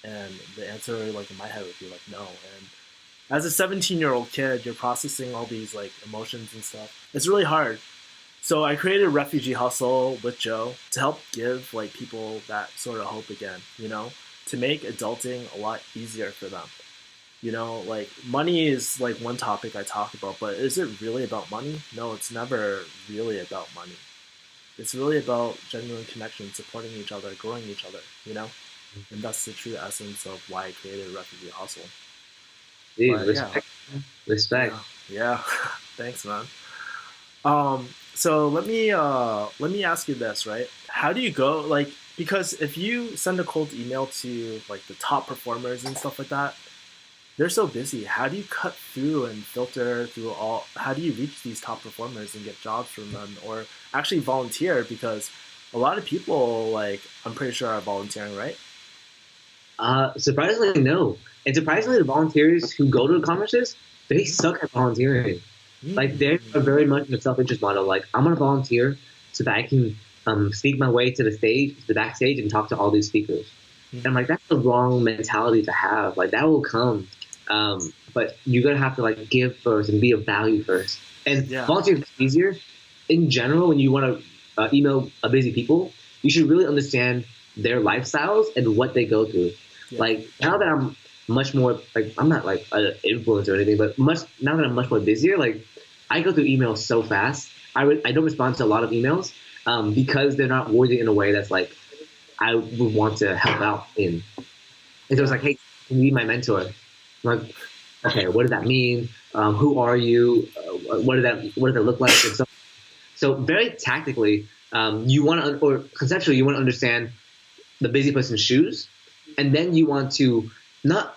And the answer, like, in my head would be like, no. And as a 17-year-old kid, you're processing all these like emotions and stuff. It's really hard. So I created Refugee Hustle with Joe to help give like people that sort of hope again, you know, to make adulting a lot easier for them. You know, like, money is like one topic I talk about, but is it really about money? No, it's never really about money. It's really about genuine connection, supporting each other, growing each other, you know? And that's the true essence of why I created Refugee Hustle. Dude, but, respect. Yeah. Respect. Yeah. Thanks, man. So let me ask you this, right? How do you go, like, because if you send a cold email to like the top performers and stuff like that, they're so busy. How do you cut through and filter through how do you reach these top performers and get jobs from them, or actually volunteer? Because a lot of people, like, I'm pretty sure are volunteering, right? Surprisingly, no. And surprisingly, the volunteers who go to the conferences, they suck at volunteering. Like, they're very much in the self-interest model. Like, I'm going to volunteer so that I can sneak my way to the backstage and talk to all these speakers. And I'm like, that's the wrong mentality to have. Like, that will come. But you're going to have to, like, give first and be of value first. And volunteering is easier. In general, when you want to email busy people, you should really understand their lifestyles and what they go through. Like, now that I'm much more, like, I'm not like an influencer or anything, but now that I'm much more busier, like, I go through emails so fast. I don't respond to a lot of emails because they're not worthy in a way that's like I would want to help out in. And so it's like, hey, can you be my mentor? I'm like, okay, what does that mean? Who are you? What does that look like? And so very tactically, you want to, or conceptually, you want to understand the busy person's shoes, and then you want to not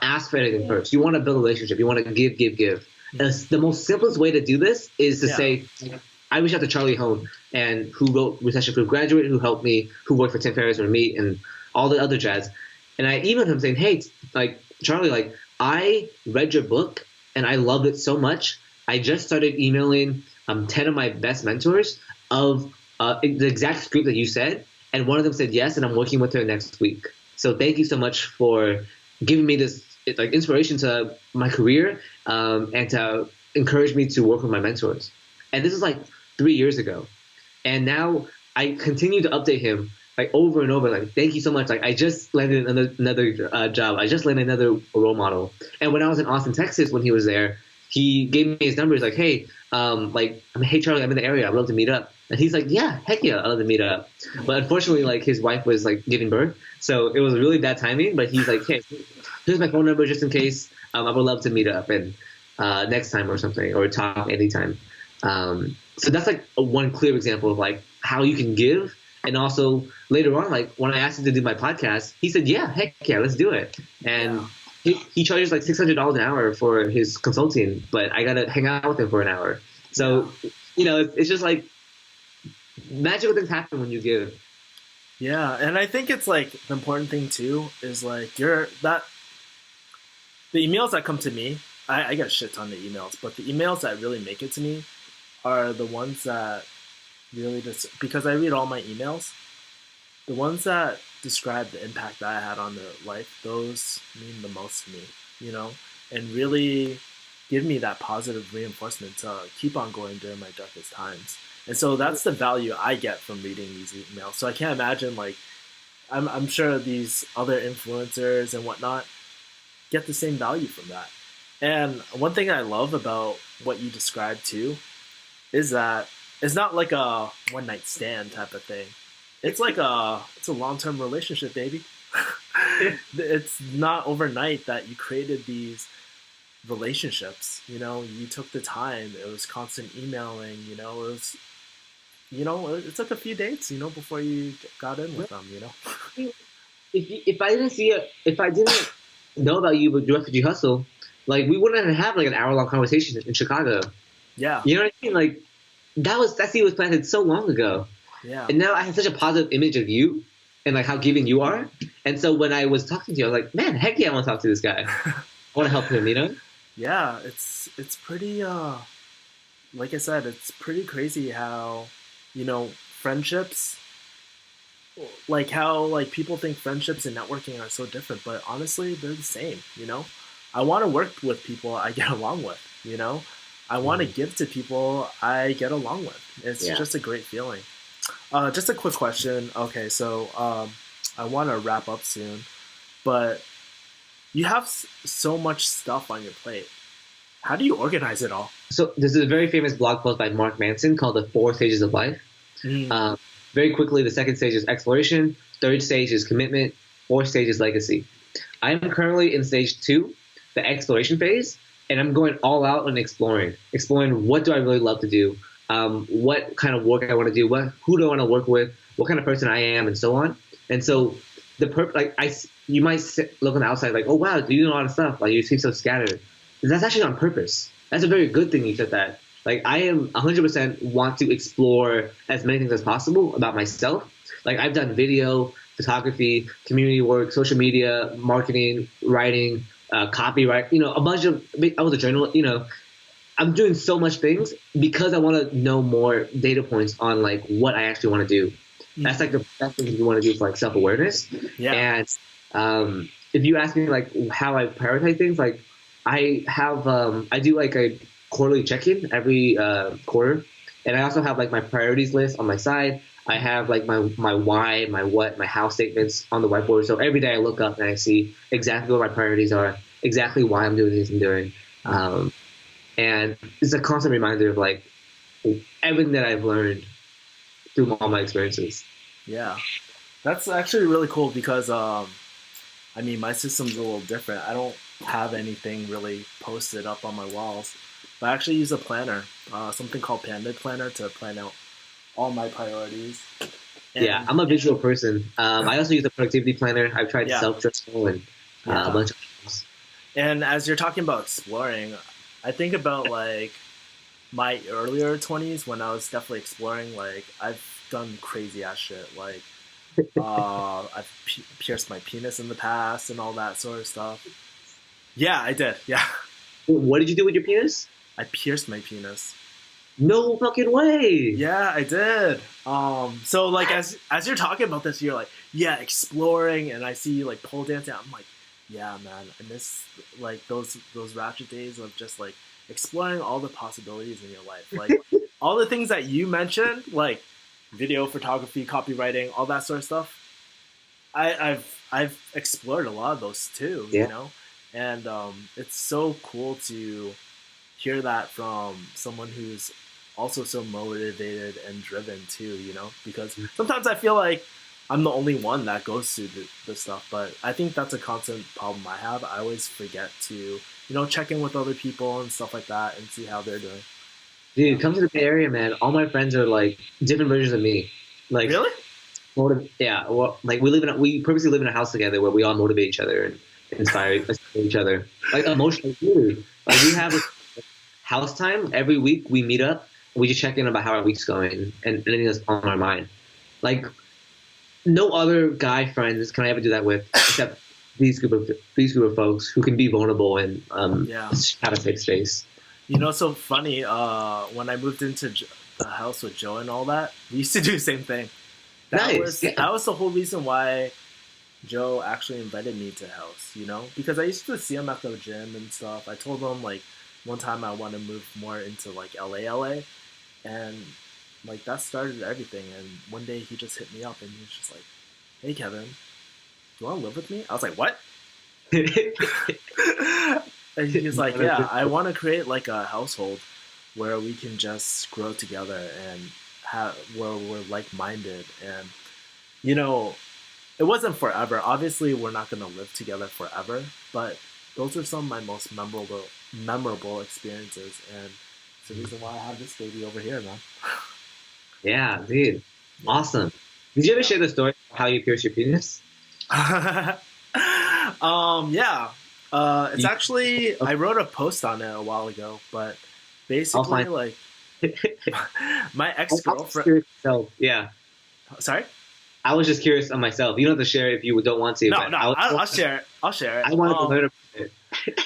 ask for anything first. You want to build a relationship. You want to give. And the most simplest way to do this is to say, I reached out to Charlie Hone, and who wrote Recession Proof Graduate, who helped me, who worked for Tam Pham or me, and all the other jazz. And I emailed him saying, hey, like, Charlie, like, I read your book and I loved it so much. I just started emailing 10 of my best mentors of the exact script that you said, and one of them said yes, and I'm working with her next week. So thank you so much for giving me this like inspiration to my career, and to encourage me to work with my mentors. And this is like 3 years ago, and now I continue to update him like over and over. Like, thank you so much. Like, I just landed another job. I just landed another role model. And when I was in Austin, Texas, when he was there, he gave me his number. He's like, hey, hey Charlie, I'm in the area. I'd love to meet up. And he's like, yeah, heck yeah, I'd love to meet up. But unfortunately, like, his wife was like giving birth, so it was really bad timing. But he's like, hey, here's my phone number just in case. I would love to meet up and next time or something, or talk anytime. So that's like one clear example of like how you can give. And also later on, like when I asked him to do my podcast, he said, yeah, heck yeah, let's do it. And he charges like $600 an hour for his consulting, but I got to hang out with him for an hour. So, you know, it's just like magical things happen when you give. Yeah. And I think it's like the important thing too is like the emails that come to me, I get a shit ton of emails, but the emails that really make it to me are the ones that really just, because I read all my emails, the ones that describe the impact that I had on their life, those mean the most to me, you know, and really give me that positive reinforcement to keep on going during my darkest times. And so that's the value I get from reading these emails. So I can't imagine, like, I'm sure these other influencers and whatnot get the same value from that. And one thing I love about what you described too is that it's not like a one night stand type of thing. It's like it's a long-term relationship, baby. It's not overnight that you created these relationships. You know, you took the time. It was constant emailing. You know, it took a few dates. You know, before you got in with them. You know, if I didn't know about you with Refugee Hustle, like we wouldn't have like an hour-long conversation in Chicago. Yeah, you know what I mean? Like that seed was planted so long ago. Yeah. And now I have such a positive image of you and like how giving you are. And so when I was talking to you, I was like, man, heck yeah, I want to talk to this guy. I want to help him, you know? Yeah, it's pretty like I said, it's pretty crazy how, you know, friendships, like how like people think friendships and networking are so different, but honestly, they're the same, you know? I want to work with people I get along with, you know? I want to give to people I get along with. It's just a great feeling. Just a quick question. Okay, so I want to wrap up soon, but you have so much stuff on your plate. How do you organize it all? So this is a very famous blog post by Mark Manson called The 4 Stages of Life. Very quickly, the second stage is exploration, third stage is commitment, fourth stage is legacy. I am currently in stage 2, the exploration phase, and I'm going all out on exploring what do I really love to do, what kind of work I want to do, who do I want to work with, what kind of person I am, and so on. And so you might look on the outside like, oh wow, you do a lot of stuff, like you seem so scattered. That's actually on purpose. That's a very good thing you said that. Like I am 100% want to explore as many things as possible about myself. Like I've done video, photography, community work, social media, marketing, writing, copyright, you know, a bunch of, I was a journalist, you know, I'm doing so much things because I want to know more data points on like what I actually want to do. That's like the best thing you want to do for like self-awareness. Yeah. And if you ask me like how I prioritize things, like I have, I do like a quarterly check-in every quarter. And I also have like my priorities list on my side. I have like my why, my what, my how statements on the whiteboard. So every day I look up and I see exactly what my priorities are, exactly why I'm doing things I'm doing. And it's a constant reminder of like everything that I've learned through all my experiences. Yeah, that's actually really cool because, I mean, my system's a little different. I don't have anything really posted up on my walls, but I actually use a planner, something called Panda Planner to plan out all my priorities. And yeah, I'm a visual person. I also use a productivity planner. I've tried self-journal and a bunch of things. And as you're talking about exploring, I think about like my earlier 20s when I was definitely exploring, like I've done crazy ass shit. Like I've pierced my penis in the past and all that sort of stuff. Yeah, I did. Yeah, What did you do with your penis? I pierced my penis. No fucking way. Yeah, I did. So like as you're talking about this, you're like, yeah, exploring, and I see you like pole dancing. I'm like, yeah, man, I miss like those ratchet days of just like exploring all the possibilities in your life, like all the things that you mentioned, like video photography, copywriting, all that sort of stuff. I've explored a lot of those too, Yeah. you know, and it's so cool to hear that from someone who's also so motivated and driven too, you know, because sometimes I feel like I'm the only one that goes through this stuff, but I think that's a constant problem I have. I always forget to, you know, check in with other people and stuff like that and see how they're doing. Dude, come to the Bay Area, man. All my friends are like different versions of me. Like, Really? yeah. Well, like we purposely live in a house together where we all motivate each other and inspire each other. Like emotionally, dude. Like we have a house time every week. We meet up. We just check in about how our week's going and anything that's on our mind. Like no other guy friends can I ever do that with except these group of folks who can be vulnerable and have a safe space. You know, so funny. When I moved into the house with Joe and all that, we used to do the same thing. That was the whole reason why Joe actually invited me to the house. You know, because I used to see him at the gym and stuff. I told him like one time I want to move more into like LA, and like that started everything. And one day he just hit me up and he was just like, "Hey Kevin, do you want to live with me?" I was like, "What?" And he's like, "Yeah, I want to create like a household where we can just grow together and where we're like-minded." And you know, it wasn't forever. Obviously, we're not going to live together forever, but those are some of my most memorable experiences, and it's the reason why I have this baby over here, man. Yeah, dude, awesome. Did you ever share the story of how you pierced your penis? Yeah. It's actually I wrote a post on it a while ago, but basically like my ex-girlfriend. Yeah. Sorry? I was just curious on myself. You don't have to share it if you don't want to. No, I'll share it. I'll share it. I wanted to learn about it.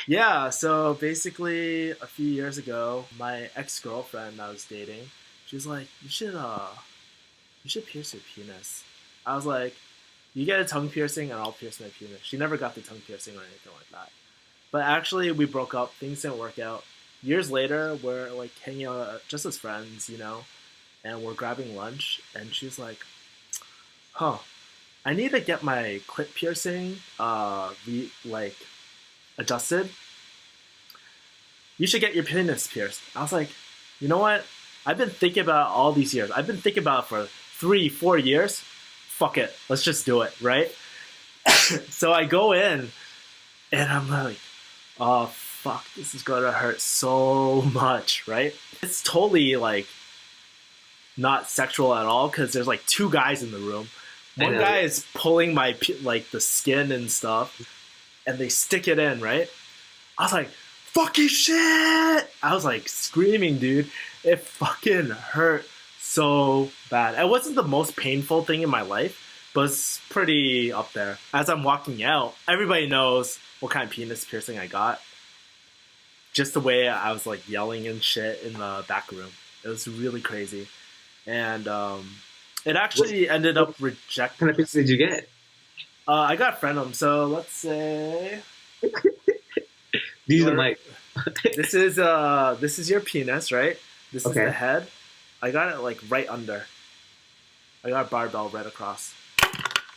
Yeah, so basically a few years ago, my ex-girlfriend I was dating, she was like, you should pierce your penis. I was like, you get a tongue piercing and I'll pierce my penis. She never got the tongue piercing or anything like that. But actually, we broke up. Things didn't work out. Years later, we're like hanging out just as friends, you know, and we're grabbing lunch. And she's like, "Huh, I need to get my clit piercing adjusted. You should get your penis pierced." I was like, you know what? I've been thinking about it all these years. I've been thinking about it for 3-4 years. Fuck it, let's just do it, right? So I go in, and I'm like, oh fuck, this is gonna hurt so much, right? It's totally like not sexual at all because there's like 2 guys in the room. One guy is pulling my like the skin and stuff, and they stick it in, right? I was like, fucking shit! I was like screaming, dude. It fucking hurt so bad. It wasn't the most painful thing in my life, but it's pretty up there. As I'm walking out, everybody knows what kind of penis piercing I got. Just the way I was like yelling and shit in the back room. It was really crazy. And it actually ended up rejecting. What kind of piercing did you get? I got Frenum, so let's say. Use the mic. This is your penis, right? This is the head. I got it like right under. I got a barbell right across.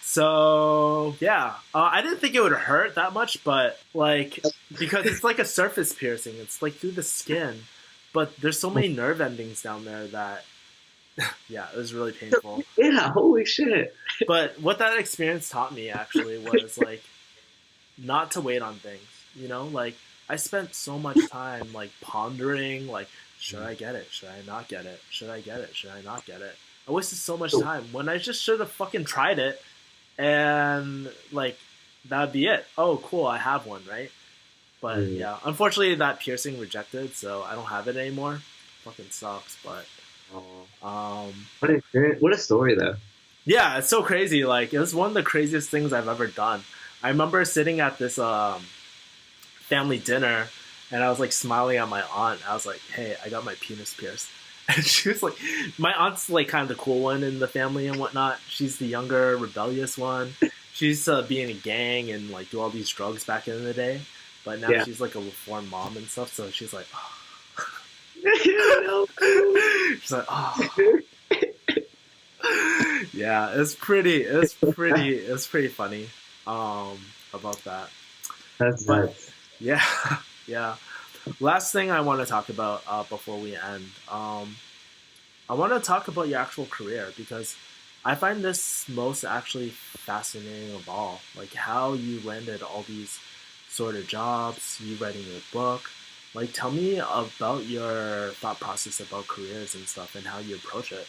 So yeah, I didn't think it would hurt that much, but like because it's like a surface piercing, it's like through the skin, but there's so many nerve endings down there that yeah, it was really painful. Yeah, holy shit. But what that experience taught me actually was like not to wait on things, you know, like I spent so much time like pondering, like, should I get it? Should I not get it? Should I get it? Should I not get it? I wasted so much time when I just should have fucking tried it, and like that'd be it. Oh, cool, I have one, right? But yeah, unfortunately that piercing rejected, so I don't have it anymore. fucking sucks. But What a story though. yeah, it's so crazy. Like it was one of the craziest things I've ever done. I remember sitting at this family dinner, and I was like smiling at my aunt. I was like, "Hey, I got my penis pierced," and she was like, "My aunt's like kind of the cool one in the family and whatnot. She's the younger, rebellious one. She used to be in a gang and like do all these drugs back in the day, but now she's like a reformed mom and stuff. So she's like, oh. She's like, oh." Yeah, it's pretty funny about that. That's nuts. Yeah, yeah. Last thing I want to talk about before we end, I want to talk about your actual career, because I find this most actually fascinating of all. Like how you landed all these sort of jobs, you writing your book. Like tell me about your thought process about careers and stuff and how you approach it.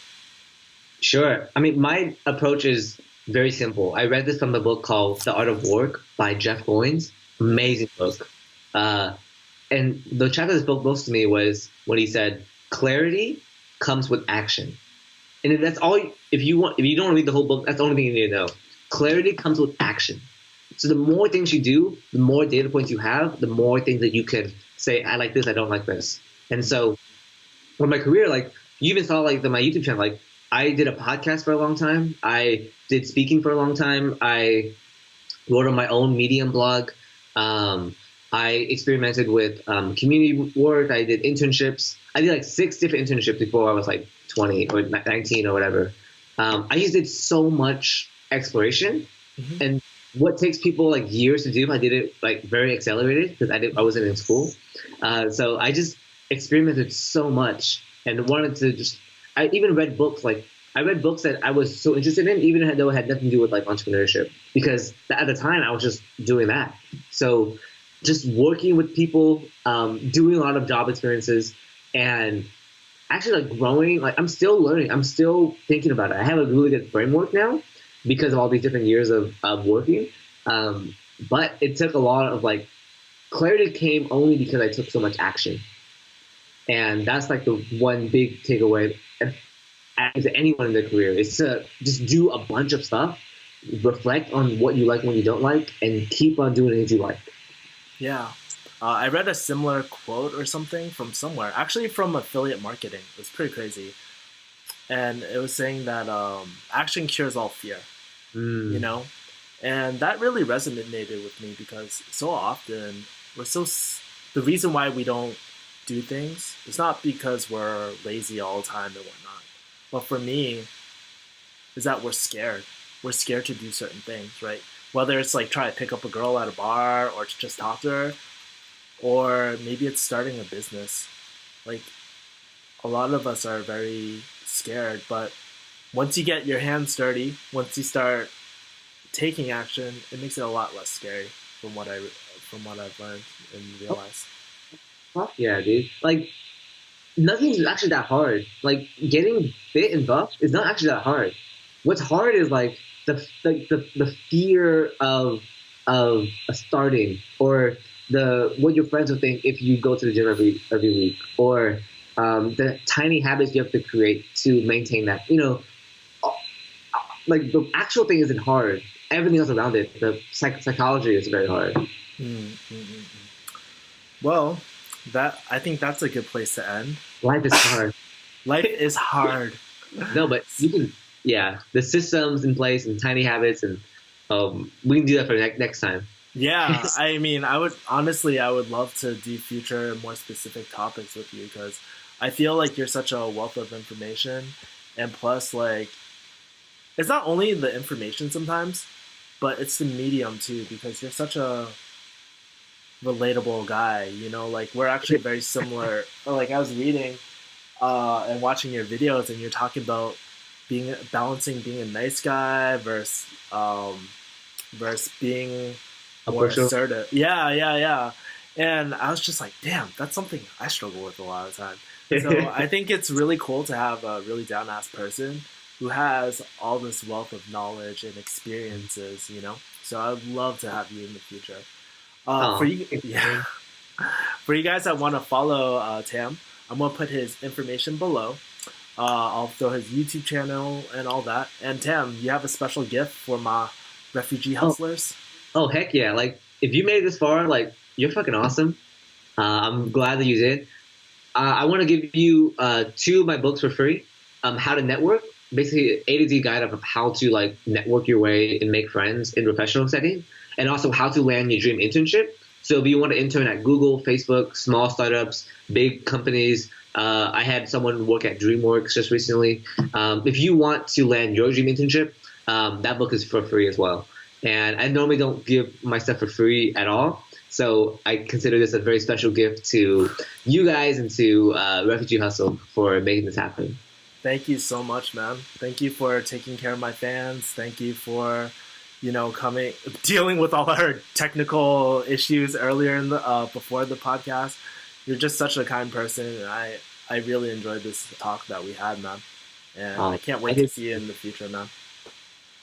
Sure. I mean, my approach is very simple. I read this from the book called The Art of Work by Jeff Goins. Amazing book. And the chapter that spoke most to me was when he said, clarity comes with action. And if that's all, if you don't read the whole book, that's the only thing you need to know. Clarity comes with action. So the more things you do, the more data points you have, the more things that you can say, I like this, I don't like this. And so for my career, like you even saw like my YouTube channel, like I did a podcast for a long time. I did speaking for a long time. I wrote on my own Medium blog. I experimented with community work. I did internships. I did like 6 different internships before I was like 20 or 19 or whatever. I just did so much exploration. Mm-hmm. And what takes people like years to do, I did it like very accelerated because I wasn't in school. So I just experimented so much and wanted to just, I even read books, like I read books that I was so interested in, even though it had nothing to do with like entrepreneurship, because at the time I was just doing that. So just working with people, doing a lot of job experiences, and actually like growing, like I'm still learning, I'm still thinking about it. I have a really good framework now because of all these different years of working. But it took a lot of like, clarity came only because I took so much action. And that's like the one big takeaway to anyone in their career is to just do a bunch of stuff, reflect on what you like and what you don't like, and keep on doing things you like. Yeah. I read a similar quote or something from somewhere, actually from affiliate marketing. It was pretty crazy. And it was saying that action cures all fear, you know? And that really resonated with me because so often the reason why we don't do things, it's not because we're lazy all the time and whatnot. But for me, is that we're scared. We're scared to do certain things, right? Whether it's like try to pick up a girl at a bar or to just talk to her, or maybe it's starting a business. Like a lot of us are very scared, but once you get your hands dirty, once you start taking action, it makes it a lot less scary from what I've learned and realized. Yeah, dude. Like nothing's actually that hard. Like getting fit and buff is not actually that hard. What's hard is like the fear of starting, or what your friends will think if you go to the gym every week, or the tiny habits you have to create to maintain that. You know, like the actual thing isn't hard. Everything else around it, the psychology is very hard. Well, I think that's a good place to end. Life is hard. Life is hard. No, but you can, yeah, the systems in place and tiny habits, and we can do that for next time. Yeah, I mean, I would love to do future more specific topics with you, because I feel like you're such a wealth of information, and plus, like, it's not only the information sometimes, but it's the medium too, because you're such a relatable guy, you know, like we're actually very similar. Like I was reading and watching your videos, and you're talking about balancing being a nice guy versus being more assertive. Yeah. And I was just like, damn, that's something I struggle with a lot of the time. So I think it's really cool to have a really down-ass person who has all this wealth of knowledge and experiences, you know? So I'd love to have you in the future. For you guys that want to follow Tam, I'm going to put his information below. I'll throw his YouTube channel and all that. And Tam, you have a special gift for my refugee hustlers? Oh heck yeah! Like if you made it this far, like you're fucking awesome. I'm glad that you did. I want to give you 2 of my books for free. How to Network, basically A to Z guide of how to like network your way and make friends in professional setting, and also how to land your dream internship. So if you want to intern at Google, Facebook, small startups, big companies, I had someone work at DreamWorks just recently. If you want to land your dream internship, that book is for free as well. And I normally don't give my stuff for free at all. So I consider this a very special gift to you guys and to Refugee Hustle for making this happen. Thank you so much, man. Thank you for taking care of my fans. Thank you for, dealing with all our technical issues earlier in the before the podcast. You're just such a kind person, and I really enjoyed this talk that we had, man. And I can't wait to see you in the future, man.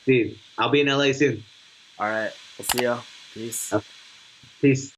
Dude, I'll be in LA soon. All right, we'll see you. Peace. Peace.